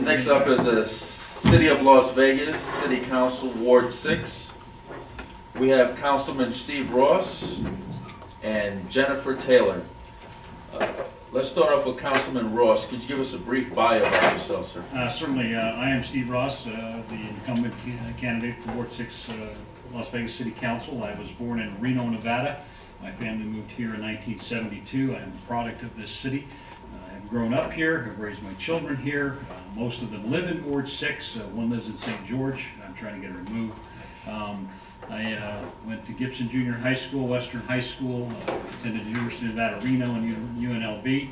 Next up is the City of Las Vegas, City Council, Ward 6. We have Councilman Steve Ross and Jennifer Taylor. Let's start off with Councilman Ross. Could you give us a brief bio about yourself, sir? Certainly. I am Steve Ross, the incumbent candidate for Ward 6 Las Vegas City Council. I was born in Reno, Nevada. My family moved here in 1972. I am a product of this city. I've grown up here. I've raised my children here. Most of them live in Ward 6. One lives in St. George. I'm trying to get her removed. I went to Gibson Junior High School, Western High School, attended the University of Nevada, Reno, and UNLV.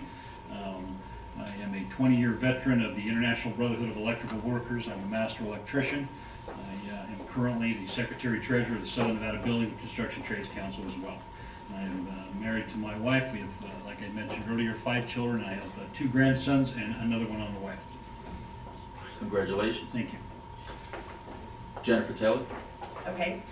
I am a 20-year veteran of the International Brotherhood of Electrical Workers. I'm a master electrician. I am currently the Secretary-Treasurer of the Southern Nevada Building and Construction Trades Council as well. I am married to my wife. We have, like I mentioned earlier, 5 children. I have 2 grandsons and another one on the way. Congratulations. Thank you. Jennifer Taylor. Okay.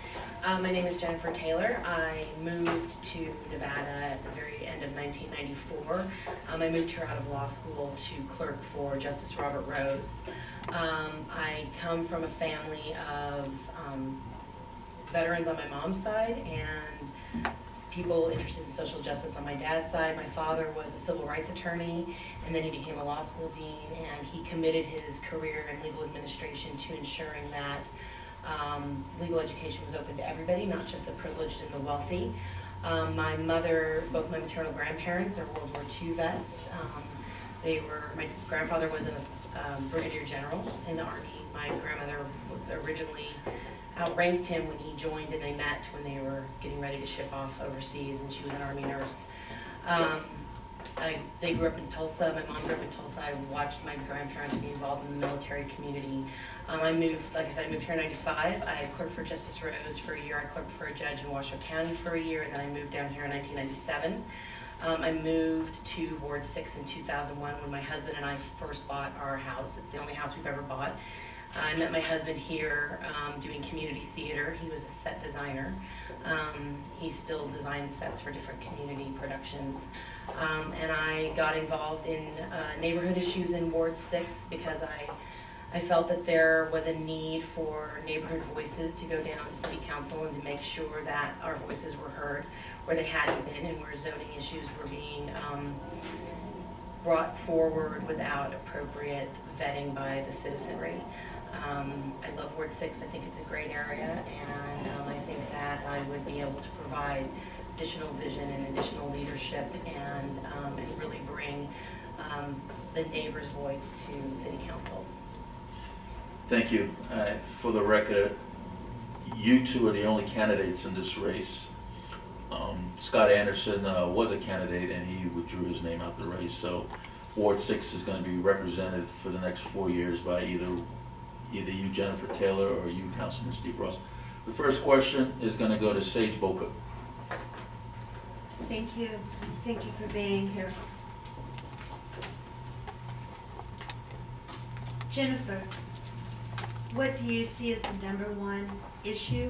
My name is Jennifer Taylor. I moved to Nevada at the very end of 1994. I moved here out of law school to clerk for Justice Robert Rose. I come from a family of veterans on my mom's side and people interested in social justice on my dad's side. My father was a civil rights attorney, and then he became a law school dean, and he committed his career in legal administration to ensuring that legal education was open to everybody, not just the privileged and the wealthy. My mother, both my maternal grandparents are World War II vets. My grandfather was a brigadier general in the Army. My grandmother was originally outranked him when he joined, and they met when they were getting ready to ship off overseas, and she was an Army nurse. They grew up in Tulsa. My mom grew up in Tulsa. I watched my grandparents be involved in the military community. I moved, like I said, I moved here in '95. I clerked for Justice Rose for a year. I clerked for a judge in Washoe County for a year, and then I moved down here in 1997. I moved to Ward 6 in 2001 when my husband and I first bought our house. It's the only house we've ever bought. I met my husband here doing community theater. He was a set designer. He still designs sets for different community productions. And I got involved in neighborhood issues in Ward 6 because I felt that there was a need for neighborhood voices to go down to City Council and to make sure that our voices were heard where they hadn't been and where zoning issues were being brought forward without appropriate vetting by the citizenry. I love Ward 6. I think it's a great area, and I think that I would be able to provide additional vision and additional leadership and really bring the neighbor's voice to City Council. Thank you. For the record, you two are the only candidates in this race. Scott Anderson was a candidate and he withdrew his name out the race, so Ward 6 is going to be represented for the next 4 years by either you, Jennifer Taylor, or you, Councilman Steve Ross. The first question is going to go to Sage Boca. Thank you. Thank you for being here. Jennifer, what do you see as the #1 issue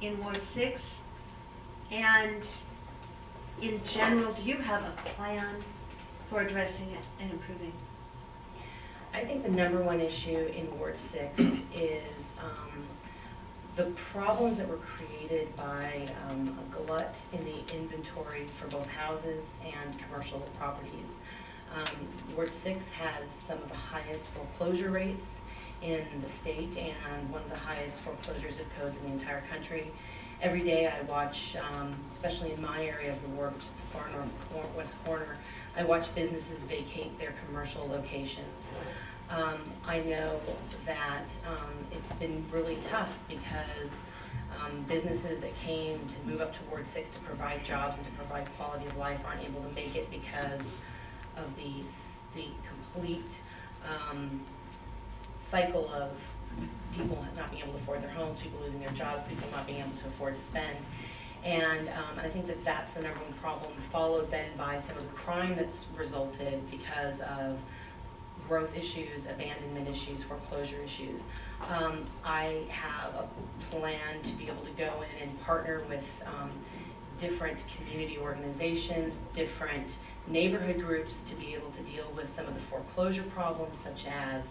in Ward 6? And in general, do you have a plan for addressing it and improving? I think the #1 issue in Ward 6 is the problems that were created by a glut in the inventory for both houses and commercial properties. Ward 6 has some of the highest foreclosure rates in the state and one of the highest foreclosure zip codes in the entire country. Every day I watch, especially in my area of the ward, which is the far northwest corner, I watch businesses vacate their commercial locations. I know that it's been really tough because businesses that came to move up to Ward 6 to provide jobs and to provide quality of life aren't able to make it because of the complete cycle of people not being able to afford their homes, people losing their jobs, people not being able to afford to spend. And I think that that's the #1 problem, followed then by some of the crime that's resulted because of growth issues, abandonment issues, foreclosure issues. I have a plan to be able to go in and partner with different community organizations, different neighborhood groups to be able to deal with some of the foreclosure problems, such as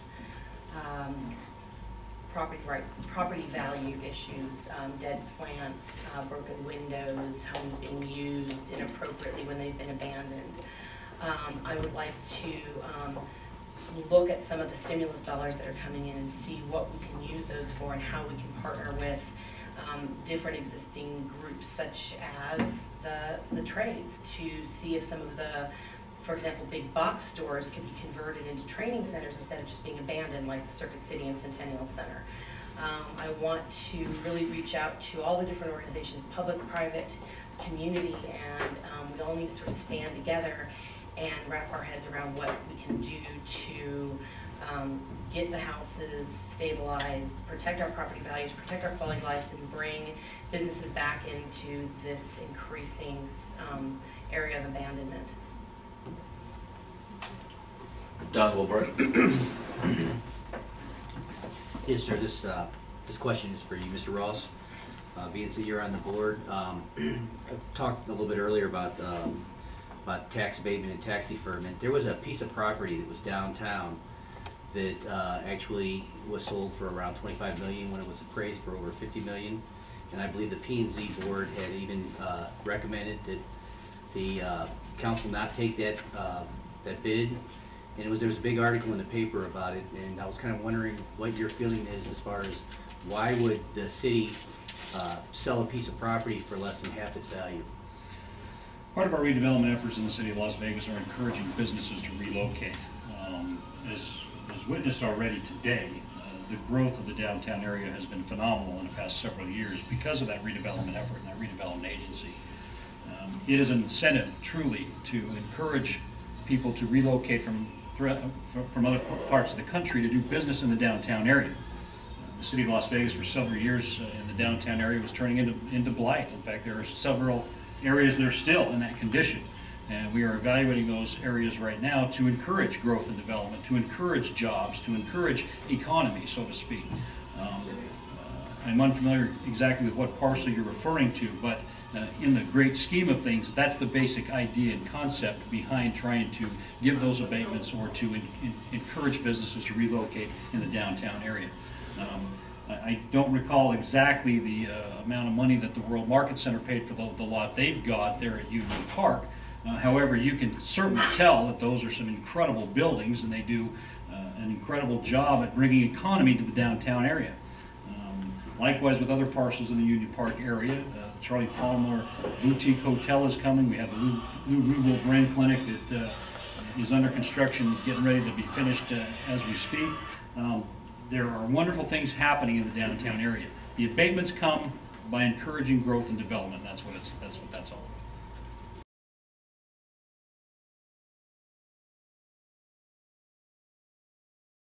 property value issues, dead plants, broken windows, homes being used inappropriately when they've been abandoned. I would like to look at some of the stimulus dollars that are coming in and see what we can use those for and how we can partner with different existing groups such as the trades to see if some of the, for example, big box stores could be converted into training centers instead of just being abandoned like the Circuit City and Centennial Center. I want to really reach out to all the different organizations, public, private, community, and we all need to sort of stand together and wrap our heads around what we can do to get the houses stabilized, protect our property values, protect our quality of lives, and bring businesses back into this increasing area of abandonment. Don Wilbur. Yes, sir. This question is for you, Mr. Ross. Being that you're on the board, I talked a little bit earlier about tax abatement and tax deferment. There was a piece of property that was downtown that actually was sold for around $25 million when it was appraised for over $50 million. And I believe the P&Z board had even recommended that the council not take that bid. And there was a big article in the paper about it, and I was kind of wondering what your feeling is as far as why would the city sell a piece of property for less than half its value? Part of our redevelopment efforts in the city of Las Vegas are encouraging businesses to relocate. As witnessed already today, the growth of the downtown area has been phenomenal in the past several years because of that redevelopment effort and that redevelopment agency. It is an incentive, truly, to encourage people to relocate from other parts of the country to do business in the downtown area. The city of Las Vegas for several years in the downtown area was turning into blight. In fact, there are several areas that are still in that condition. And we are evaluating those areas right now to encourage growth and development, to encourage jobs, to encourage economy, so to speak. I'm unfamiliar exactly with what parcel you're referring to, but in the great scheme of things, that's the basic idea and concept behind trying to give those abatements or to encourage businesses to relocate in the downtown area. I don't recall exactly the amount of money that the World Market Center paid for the lot they've got there at Union Park. However, you can certainly tell that those are some incredible buildings, and they do an incredible job at bringing economy to the downtown area. Likewise with other parcels in the Union Park area, Charlie Palmer Boutique Hotel is coming. We have the Lou Rubel Brain Clinic that is under construction, getting ready to be finished as we speak. There are wonderful things happening in the downtown area. The abatements come by encouraging growth and development. That's what that's all about.